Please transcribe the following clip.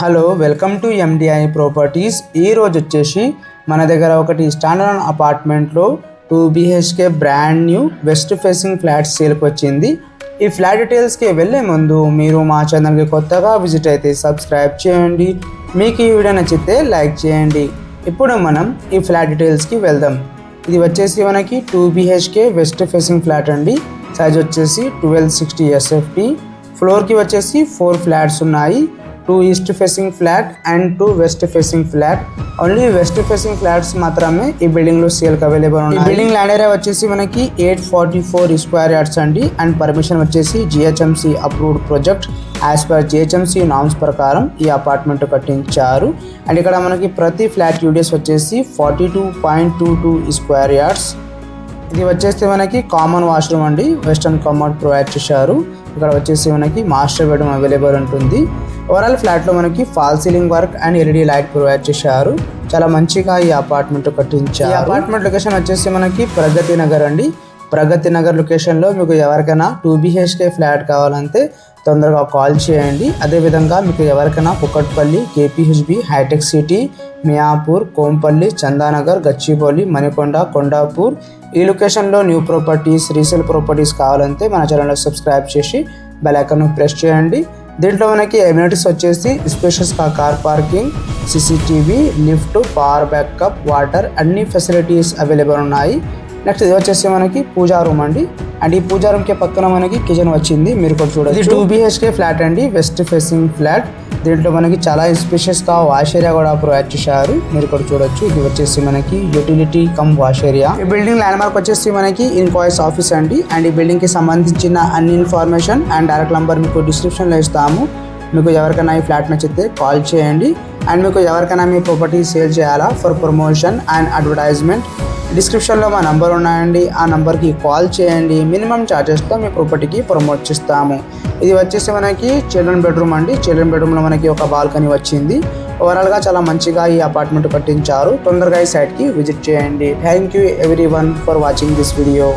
Hello welcome to MDI properties. ఈ రోజు వచ్చేసి మన దగ్గర ఒకటి స్టాండర్డ్ అపార్ట్మెంట్లో 2 BHK brand new west facing flat సేల్కి వచ్చింది. ఈ ఫ్లాట్ డీటెయిల్స్కి వెళ్ళే ముందు మీరు మా ఛానల్కి కొత్తగా విజిట్ అయితే సబ్స్క్రైబ్ చేయండి. మీకు ఈ వీడియో నచ్చితే లైక్ చేయండి. ఇప్పుడు మనం ఈ ఫ్లాట్ డీటెయిల్స్కి వెళ్దాం. ఇది వచ్చేసి మనకి 2 BHK వెస్ట్ ఫేసింగ్ ఫ్లాట్ అండి. సైజ్ వచ్చేసి 1260 SFT. ఫ్లోర్కి వచ్చేసి 4 ఫ్లాట్స్ ఉన్నాయి. 2 east facing flat and 2 west facing flat. Only west facing flats మాత్రమే ఈ బిల్డింగ్లో సేల్కి అవైలబుల్ ఉన్నాయి. బిల్డింగ్ ల్యాండ్ ఏరియా వచ్చేసి మనకి 844 స్క్వేర్ యార్డ్స్ అండి. అండ్ పర్మిషన్ వచ్చేసి GHMC approved project. As per GHMC norms ప్రకారం ఈ అపార్ట్మెంట్ కట్టించారు. అండ్ ఇక్కడ మనకి ప్రతి ఫ్లాట్ యూడిఎస్ వచ్చేసి 42.22 స్క్వేర్ యార్డ్స్. ఇది వచ్చేసి మనకి కామన్ వాష్రూమ్ అండి. వెస్టర్న్ కమోడ్ ప్రొవైడ్ చేశారు. ఇక్కడ వచ్చేసి మనకి మాస్టర్ బెడ్రూమ్ అవైలబుల్ ఉంటుంది. ఓవరాల్ ఫ్లాట్లో మనకి fall ceiling work and LED light provide చేశారు. చాలా మంచిగా ఈ అపార్ట్మెంట్ కట్టించారు. ఈ అపార్ట్మెంట్ లొకేషన్ వచ్చేసి మనకి ప్రగతి నగర్ అండి. ప్రగతి నగర్ లొకేషన్లో మీకు ఎవరికైనా 2 BHK ఫ్లాట్ కావాలంటే తొందరగా కాల్ చేయండి. అదేవిధంగా మీకు ఎవరికైనా Kukatpally, KPHB, hitech city, Miyapur, Kompally, Chandanagar, Gachibowli, Manikonda, Kondapur ఈ లొకేషన్లో న్యూ ప్రాపర్టీస్, రీసేల్ ప్రాపర్టీస్ కావాలంటే మన ఛానల్లో సబ్స్క్రైబ్ చేసి బెల్ ఐకాన్ ప్రెస్ చేయండి. దీంట్లో మనకి ఎమ్యూనిటీస్ వచ్చేసి స్పేషియస్గా car parking, CCTV, lift, power backup, water అన్ని ఫెసిలిటీస్ అవైలబుల్ ఉన్నాయి. నెక్స్ట్ ఇది వచ్చేసి మనకి పూజా రూమ్ అండి. అండ్ ఈ పూజా రూమ్కి పక్కన మనకి కిచెన్ వచ్చింది. మీరు కూడా చూడండి. ఇది 2 BHK ఫ్లాట్ అండి, వెస్ట్ ఫేసింగ్ ఫ్లాట్. దీంట్లో మనకి చాలా స్పేషియస్గా వాష్ ఏరియా కూడా ప్రొవైడ్ చేశారు. మీరు కూడా చూడొచ్చు. ఇది వచ్చేసి మనకి యూటిలిటీ కమ్ వాష్ ఏరియా. ఈ బిల్డింగ్ ల్యాండ్ మార్క్ వచ్చేసి మనకి ఇన్వాయిస్ ఆఫీస్ అండి. అండ్ ఈ బిల్డింగ్కి సంబంధించిన అన్ని ఇన్ఫర్మేషన్ అండ్ డైరెక్ట్ నంబర్ మీకు డిస్క్రిప్షన్లో ఇస్తాము. మీకు ఎవరికైనా ఈ ఫ్లాట్ నచ్చితే కాల్ చేయండి. అండ్ మీకు ఎవరికైనా మీ ప్రాపర్టీ సేల్ చేయాలా ఫర్ ప్రమోషన్ అండ్ అడ్వర్టైజ్మెంట్, డిస్క్రిప్షన్లో మా నంబర్ ఉన్నాయండి. ఆ నంబర్కి కాల్ చేయండి. మినిమం ఛార్జెస్తో మీ ప్రాపర్టీకి ప్రమోట్ చేస్తాము. ఇది వచ్చేసి మనకి చిల్డ్రన్ బెడ్రూమ్ అండి. చిల్డ్రన్ బెడ్రూమ్లో మనకి ఒక బాల్కనీ వచ్చింది. ఓవరాల్గా చాలా మంచిగా ఈ అపార్ట్మెంట్ కట్టించారు. తొందరగా ఈ సైట్కి విజిట్ చేయండి. Thank you everyone for watching this video.